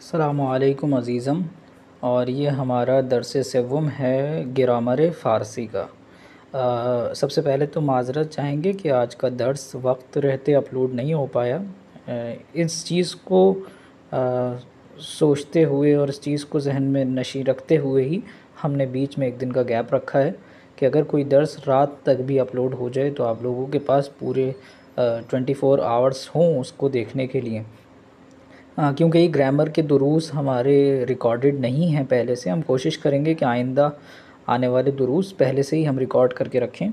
अस्सलामुअलैकुम अज़ीज़म। और ये हमारा दर्स सेवम है ग्रामर फ़ारसी का। सबसे पहले तो माज़रत चाहेंगे कि आज का दर्स वक्त रहते अपलोड नहीं हो पाया। इस चीज़ को सोचते हुए और इस चीज़ को जहन में नशी रखते हुए ही हमने बीच में एक दिन का गैप रखा है कि अगर कोई दर्स रात तक भी अपलोड हो जाए तो आप लोगों के पास पूरे 24 आवर्स हों उसको देखने के लिए। क्योंकि ये ग्रामर के दुरूस हमारे रिकॉर्डेड नहीं हैं पहले से। हम कोशिश करेंगे कि आइंदा आने वाले दुरूस पहले से ही हम रिकॉर्ड करके रखें,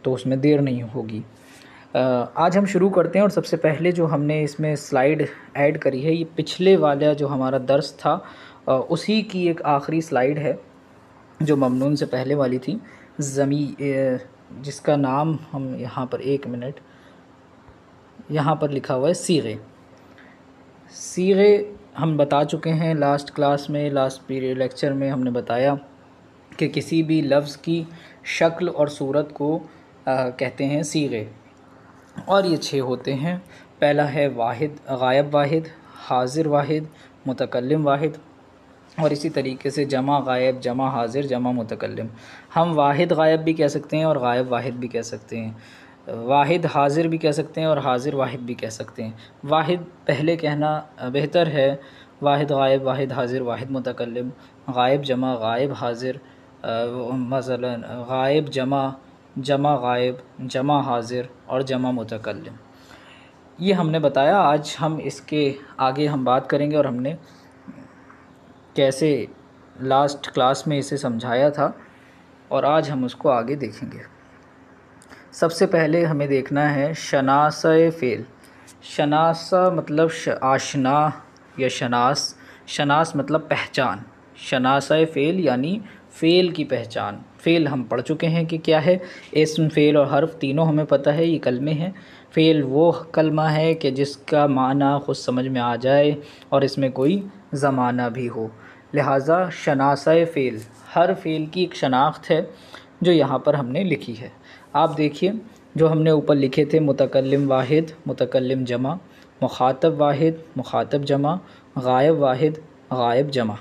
तो उसमें देर नहीं होगी। आज हम शुरू करते हैं और सबसे पहले जो हमने इसमें स्लाइड ऐड करी है ये पिछले वाला जो हमारा दर्स था उसी की एक आखिरी स्लाइड है जो ममनून से पहले वाली थी, जिसका नाम हम यहाँ पर 1 मिनट यहाँ पर लिखा हुआ है सीगे। सीगे हम बता चुके हैं लास्ट क्लास में, लास्ट पीरियड लेक्चर में हमने बताया कि किसी भी लफ्ज़ की शक्ल और सूरत को कहते हैं सीगे, और ये 6 होते हैं। पहला है वाहिद, गायब वाहिद, हाजिर वाहिद, मुतकल्लिम वाहिद, और इसी तरीके से जमा गायब, जमा हाजिर, जमा मुतकल्लिम। हम वाहिद गायब भी कह सकते हैं और गायब वाहिद भी कह सकते हैं, वाहिद हाजिर भी कह सकते हैं और हाजिर वाहिद भी कह सकते हैं। वाहिद पहले कहना बेहतर है, वाहिद गायब, वाहिद हाजिर, वाहिद मुतकल्लिम, गायब जमा गायब हाजिर, मसलन गायब जमा, जमा गायब, जमा हाजिर और जमा मुतकल्लिम। ये हमने बताया। आज हम इसके आगे हम बात करेंगे और हमने कैसे लास्ट क्लास में इसे समझाया था और आज हम उसको आगे देखेंगे। सबसे पहले हमें देखना है शनासा फ़ेल। शनासा मतलब आशना या शनास, शनास मतलब पहचान, शनासा फ़ेल यानी फ़ेल की पहचान। फ़ेल हम पढ़ चुके हैं कि क्या है, इस्म, फ़ेल और हर्फ तीनों हमें पता है, ये कलमे हैं। फ़ेल वो कलमा है कि जिसका माना ख़ुद समझ में आ जाए और इसमें कोई ज़माना भी हो, लिहाजा शनासा फ़ेल हर फ़ेल की एक शनाख्त है जो यहाँ पर हमने लिखी है। आप देखिए जो हमने ऊपर लिखे थे, मुतकल्लिम वाहिद, मुतकल्लिम जमा, मुखातब वाहिद, मुखातब जमा, गायब वाहिद, गायब जमा,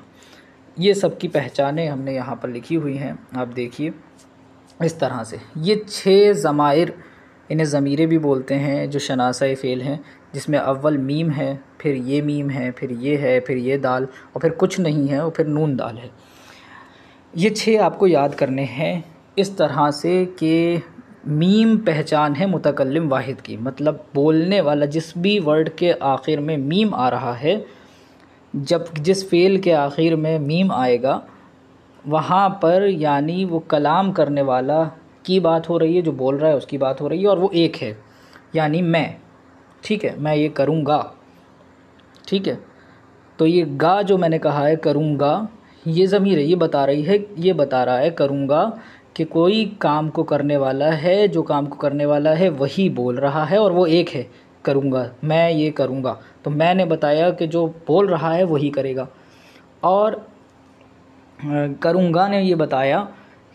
ये सब की पहचानें हमने यहाँ पर लिखी हुई हैं। आप देखिए इस तरह से ये 6 ज़माइर, इन्हें ज़मीरें भी बोलते हैं, जो शनासा फ़ेल हैं, जिसमें अव्वल मीम है, फिर ये मीम है, फिर ये है, फिर ये दाल और फिर कुछ नहीं है और फिर नून दाल है। ये 6 आपको याद करने हैं इस तरह से कि मीम पहचान है मुतकल्लिम वाहिद की, मतलब बोलने वाला जिस भी वर्ड के आखिर में मीम आ रहा है, जब जिस फ़ेल के आखिर में मीम आएगा वहाँ पर यानी वो कलाम करने वाला की बात हो रही है, जो बोल रहा है उसकी बात हो रही है और वो एक है, यानी मैं। ठीक है, मैं ये करूँगा। ठीक है, तो ये गा जो मैंने कहा है करूँगा, ये ज़मीर है, ये बता रही है, ये बता रहा है करूँगा कि कोई काम को करने वाला है, जो काम को करने वाला है वही बोल रहा है और वो एक है, करूँगा, मैं ये करूँगा। तो मैंने बताया कि जो बोल रहा है वही करेगा, और करूँगा ने ये बताया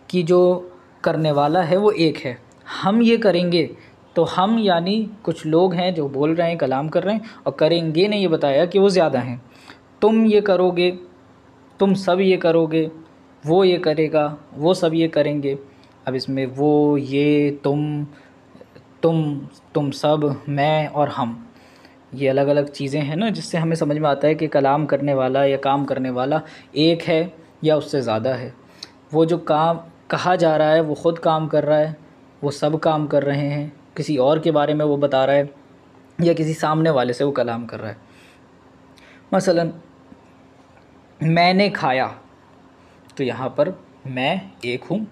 कि जो करने वाला है वो एक है। हम ये करेंगे, तो हम यानी कुछ लोग हैं जो बोल रहे हैं, कलाम कर रहे हैं, और करेंगे ने ये बताया कि वो ज़्यादा हैं। तुम ये करोगे, तुम सब ये करोगे, वो ये करेगा, वो सब ये करेंगे। अब इसमें वो, ये, तुम सब, मैं और हम, ये अलग अलग चीज़ें हैं ना, जिससे हमें समझ में आता है कि कलाम करने वाला या काम करने वाला एक है या उससे ज़्यादा है। वो जो काम कहा जा रहा है वो ख़ुद काम कर रहा है, वो सब काम कर रहे हैं, किसी और के बारे में वो बता रहा है या किसी सामने वाले से वो कलाम कर रहा है। मसलन मैंने खाया, तो यहाँ पर मैं एक हूँ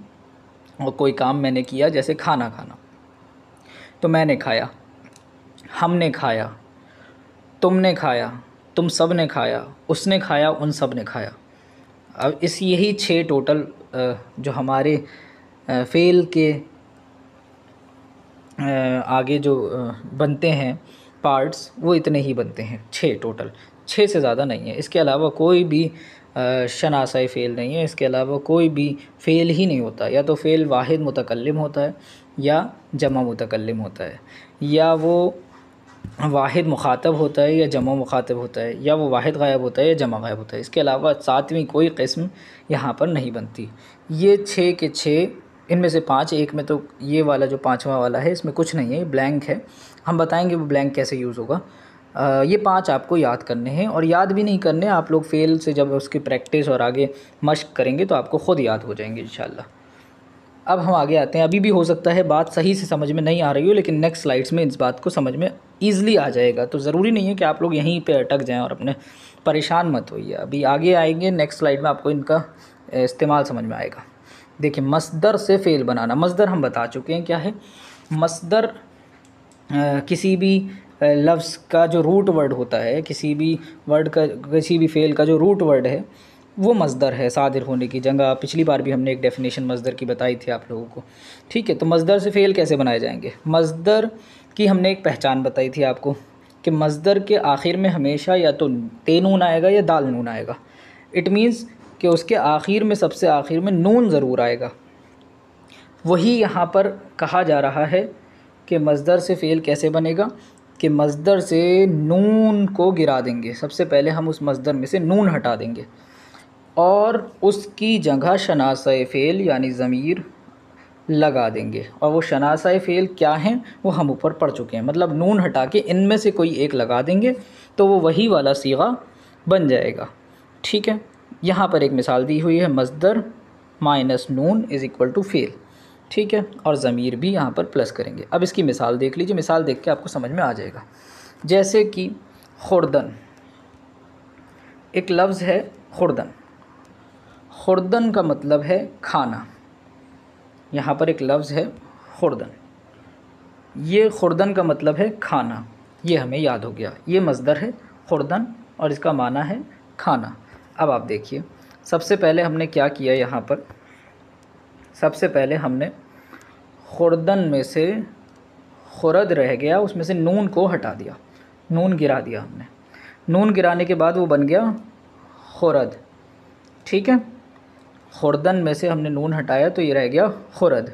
और कोई काम मैंने किया, जैसे खाना खाना, तो मैंने खाया, हमने खाया, तुमने खाया, तुम सब ने खाया, उसने खाया, उन सब ने खाया। अब इस यही 6 टोटल जो हमारे फ़ेल के आगे जो बनते हैं पार्ट्स, वो इतने ही बनते हैं, 6 टोटल, 6 से ज़्यादा नहीं है। इसके अलावा कोई भी शनासा फ़ेल नहीं है, इसके अलावा कोई भी फ़ेल ही नहीं होता। या तो फ़ेल वाहिद मुतकल्लिम होता है, या जमा मुतकल्लिम होता है, या वो वाहिद मुखातब होता है या जमा मुखातब होता है, या वो वाहिद गायब होता है या जमा गायब होता है। इसके अलावा सातवीं कोई किस्म यहाँ पर नहीं बनती। ये 6 के 6, इनमें से 5, एक में तो ये वाला जो 5वां वाला है इसमें कुछ नहीं है, ये ब्लैंक है। हम बताएंगे वो ब्लैंक कैसे यूज़ होगा। ये 5 आपको याद करने हैं, और याद भी नहीं करने, आप लोग फेल से जब उसकी प्रैक्टिस और आगे मश्क करेंगे तो आपको ख़ुद याद हो जाएंगे इंशाल्लाह। अब हम आगे आते हैं। अभी भी हो सकता है बात सही से समझ में नहीं आ रही हो, लेकिन नेक्स्ट स्लाइड्स में इस बात को समझ में ईज़िली आ जाएगा। तो ज़रूरी नहीं है कि आप लोग यहीं पे अटक जाएं और अपने परेशान मत होइए। अभी आगे आएंगे नेक्स्ट स्लाइड में आपको इनका इस्तेमाल समझ में आएगा। देखिए, मस्दर से फ़ेल बनाना। मस्दर हम बता चुके हैं क्या है। मस्दर किसी भी लफ्ज़ का जो रूट वर्ड होता है, किसी भी वर्ड का, किसी भी फ़ेल का जो रूट वर्ड है वो मस्दर है सादिर होने की जगह। पिछली बार भी हमने एक डेफिनेशन मस्दर की बताई थी आप लोगों को, ठीक है। तो मस्दर से फ़ेल कैसे बनाए जाएंगे। मस्दर की हमने एक पहचान बताई थी आपको कि मस्दर के आखिर में हमेशा या तो ते नून आएगा या दाल नून आएगा। इट मीन्स कि उसके आखिर में, सबसे आखिर में नून ज़रूर आएगा। वही यहाँ पर कहा जा रहा है कि मस्दर से फ़ेल कैसे बनेगा, कि मस्दर से नून को गिरा देंगे। सबसे पहले हम उस मस्दर में से नून हटा देंगे और उसकी जगह शनासाए फ़ेल यानी ज़मीर लगा देंगे। और वो शनासाए फ़ेल क्या हैं वो हम ऊपर पढ़ चुके हैं। मतलब नून हटा के इनमें से कोई एक लगा देंगे तो वो वही वाला सीगा बन जाएगा, ठीक है। यहाँ पर एक मिसाल दी हुई है, मस्दर माइनस नून इज़ इक्वल टू फ़ेल, ठीक है। और ज़मीर भी यहाँ पर प्लस करेंगे। अब इसकी मिसाल देख लीजिए, मिसाल देख के आपको समझ में आ जाएगा। जैसे कि खुर्दन, एक लफ्ज़ है खुर्दन। खुर्दन का मतलब है खाना। यहाँ पर एक लफ्ज़ है खुर्दन, ये खुर्दन का मतलब है खाना। ये हमें याद हो गया, ये मस्दर है खुर्दन और इसका माना है खाना। अब आप देखिए, सबसे पहले हमने क्या किया यहाँ पर, सबसे पहले हमने खुर्दन में से खुरद रह गया, उसमें से नून को हटा दिया, नून गिरा दिया हमने। नून गिराने के बाद वो बन गया खुरद, ठीक है। खुर्दन में से हमने नून हटाया तो ये रह गया खुरद।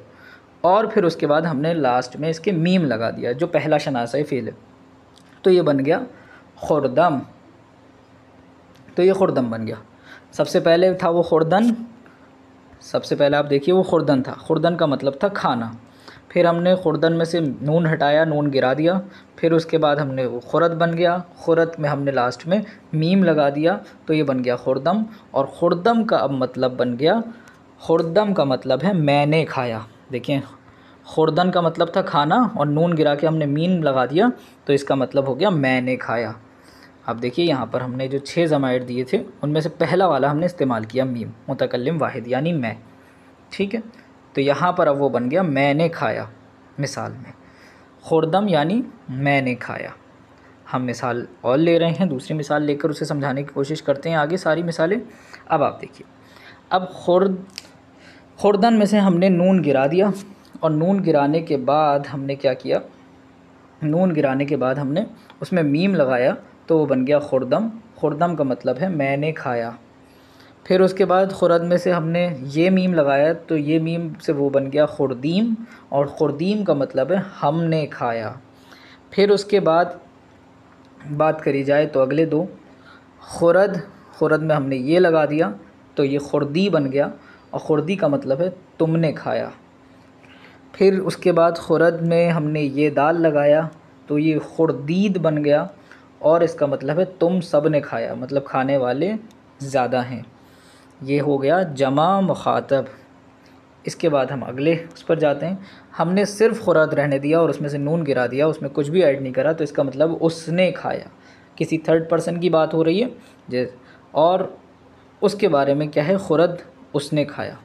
और फिर उसके बाद हमने लास्ट में इसके मीम लगा दिया जो पहला शनासाए फ़ेल है, तो ये बन गया खुर्दम। तो ये खुर्दम बन गया। सबसे पहले था वो खुर्दन, सबसे पहले आप देखिए वो खुर्दन था, खुर्दन का मतलब था खाना। फिर हमने खुर्दन में से नून हटाया, नून गिरा दिया। फिर उसके बाद हमने वो खुरद बन गया, खुरद में हमने लास्ट में मीम लगा दिया तो ये बन गया खुर्दम। और खुर्दम का अब मतलब बन गया, खुर्दम का मतलब है मैंने खाया। देखिए, खुर्दन का मतलब था खाना और नून गिरा के हमने मीम लगा दिया तो इसका मतलब हो गया मैंने खाया। अब देखिए, यहाँ पर हमने जो 6 ज़माइर दिए थे उनमें से पहला वाला हमने इस्तेमाल किया मीम, मुतकल्लिम वाहिद यानी मैं, ठीक है। तो यहाँ पर अब वो बन गया मैंने खाया। मिसाल में खुर्दम यानी मैंने खाया। हम मिसाल और ले रहे हैं, दूसरी मिसाल लेकर उसे समझाने की कोशिश करते हैं आगे सारी मिसालें। अब आप देखिए, अब खुर्दन में से हमने नून गिरा दिया और नून गिराने के बाद हमने क्या किया, नून गिराने के बाद हमने उसमें मीम लगाया तो वो बन गया खुर्दम। खुर्दम का मतलब है मैंने खाया। फिर उसके बाद खुरद में से हमने ये मीम लगाया तो ये मीम से वो बन गया खुर्दीम, और खुर्दीम का मतलब है हमने खाया। फिर उसके बाद बात करी जाए तो अगले 2, खुरद में हमने ये लगा दिया तो ये खुर्दी बन गया, और खुर्दी का मतलब है तुमने खाया। फिर उसके बाद खुरद में हमने ये दाल लगाया तो ये खुर्दीद बन गया, और इसका मतलब है तुम सब ने खाया, मतलब खाने वाले ज़्यादा हैं। ये हो गया जमा मुखातब। इसके बाद हम अगले उस पर जाते हैं। हमने सिर्फ़ खुराद रहने दिया और उसमें से नून गिरा दिया, उसमें कुछ भी ऐड नहीं करा, तो इसका मतलब उसने खाया। किसी थर्ड पर्सन की बात हो रही है और उसके बारे में क्या है, खुरद उसने खाया।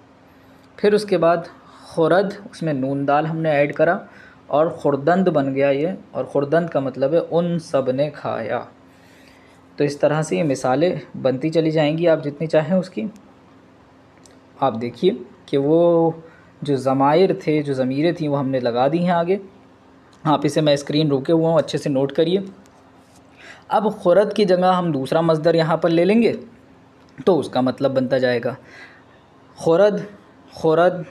फिर उसके बाद खुरद, उसमें नून दाल हमने ऐड करा और खुर्दंद बन गया ये, और खुर्दंद का मतलब है उन सब ने खाया। तो इस तरह से ये मिसालें बनती चली जाएंगी, आप जितनी चाहें उसकी। आप देखिए कि वो जो ज़माइर थे, जो ज़मीरें थी, वो हमने लगा दी हैं आगे। आप इसे मैं स्क्रीन रोके हुआ हूँ, अच्छे से नोट करिए। अब खुरद की जगह हम दूसरा मस्दर यहाँ पर ले लेंगे तो उसका मतलब बनता जाएगा खुरद, खुरद,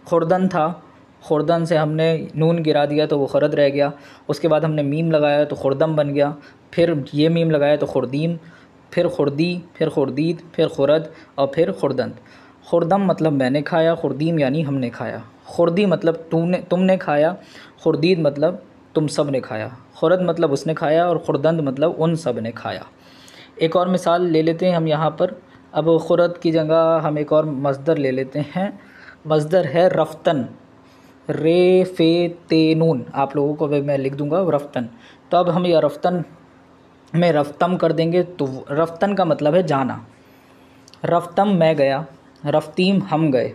खुर्दन था, खुर्दन से हमने नून गिरा दिया तो वो खुरद रह गया, उसके बाद हमने मीम लगाया तो खुर्दम बन गया, फिर ये मीम लगाया तो खुर्दीम, फिर खुर्दी, फिर खुर्दीद, फिर खुरद और फिर खुर्दंत। खुर्दम मतलब मैंने खाया, खुर्दीम यानी हमने खाया, खुर्दी मतलब तुमने खाया, खुर्दीद मतलब तुम सब ने खाया, खुरद मतलब उसने खाया और खुर्दंत मतलब उन सब ने खाया। एक और मिसाल ले लेते हैं हम यहाँ पर। अब खुरद की जगह हम एक और मस्दर ले लेते हैं। मस्दर है रफ्तन, रे फे ते नून, आप लोगों को भी मैं लिख दूंगा रफ्तन। तो अब हम यह रफ्तन में रफ्तम कर देंगे तो रफ्तन का मतलब है जाना। रफ्तम मैं गया, रफ्तीम हम गए,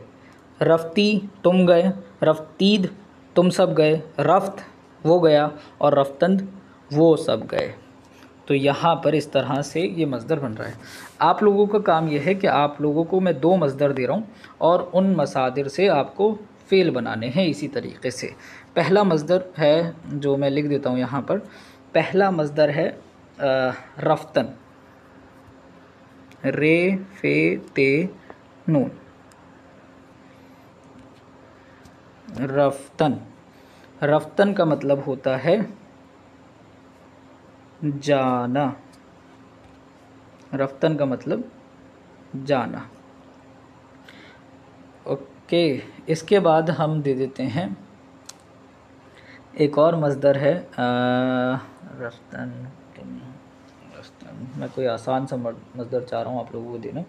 रफ्ती तुम गए, रफ्तीद तुम सब गए, रफ्त वो गया और रफ्तंद वो सब गए। तो यहाँ पर इस तरह से ये मस्दर बन रहा है। आप लोगों का काम ये है कि आप लोगों को मैं 2 मस्दर दे रहा हूँ और उन मसादिर से आपको फ़ेल बनाने हैं इसी तरीके से। पहला मस्दर है जो मैं लिख देता हूँ यहाँ पर। पहला मस्दर है रफ्तन, रे फे ते नून, रफ्तन। रफ्तन का मतलब होता है जाना, रफ्तन का मतलब जाना। ओके, इसके बाद हम दे देते हैं एक और मस्दर है रफ्तन। रफ्तन मैं कोई आसान सा मस्दर चाह रहा हूँ आप लोगों को देना।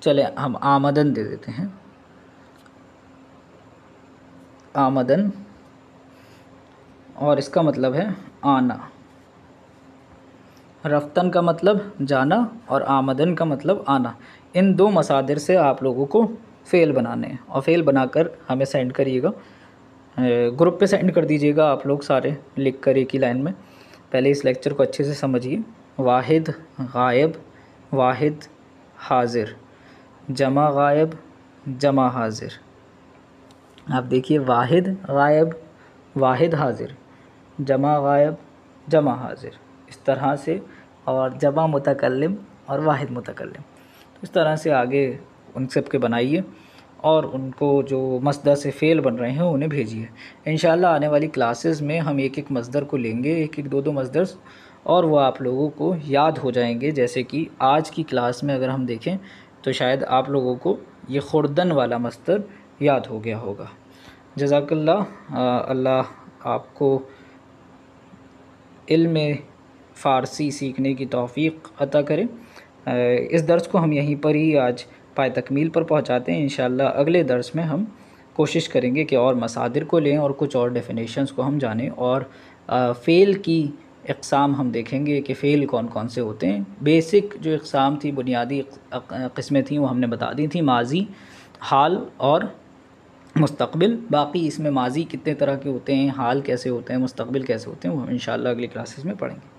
चले हम आमदन दे देते हैं, आमदन, और इसका मतलब है आना। रफ्तन का मतलब जाना और आमदन का मतलब आना। इन 2 मसादिर से आप लोगों को फ़ेल बनाने हैं और फ़ेल बनाकर हमें सेंड करिएगा, ग्रुप पे सेंड कर दीजिएगा आप लोग सारे लिख कर एक ही लाइन में। पहले इस लेक्चर को अच्छे से समझिए। वाहिद गायब, वाहिद हाजिर, जमा गायब, जमा हाजिर। आप देखिए वाहिद गायब, वाहिद हाजिर, जमा गायब, जमा हाजिर, इस तरह से, और जमा मुतकल्लिम और वाहिद मुतकल्लिम। तो इस तरह से आगे उन सब के बनाइए और उनको जो मस्दर से फ़ेल बन रहे हैं उन्हें भेजिए। इंशाल्लाह आने वाली क्लासेस में हम एक एक मस्दर को लेंगे, एक एक 2-2 मस्दर्स, और वो आप लोगों को याद हो जाएंगे। जैसे कि आज की क्लास में अगर हम देखें तो शायद आप लोगों को ये खुर्दन वाला मस्दर याद हो गया होगा। जज़ाकल्लाह, अल्लाह आपको इल्म फ़ारसी सीखने की तौफ़ीक़ अता करे। इस दर्स को हम यहीं पर ही आज पाए तकमील पर पहुंचाते हैं। इंशाअल्लाह अगले दर्स में हम कोशिश करेंगे कि और मसादिर को लें और कुछ और डेफिनेशंस को हम जानें, और फ़ेल की इक़साम हम देखेंगे कि फ़ेल कौन कौन से होते हैं। बेसिक जो इक़साम थी, बुनियादी क़िस्में थी, वो हमने बता दी थी, माज़ी, हाल और मुस्तक़बिल। बाकी इसमें माज़ी कितने तरह के होते हैं, हाल कैसे होते हैं, मुस्तक़बिल कैसे होते हैं, वो हम इंशाअल्लाह अगली क्लासेस में पढ़ेंगे।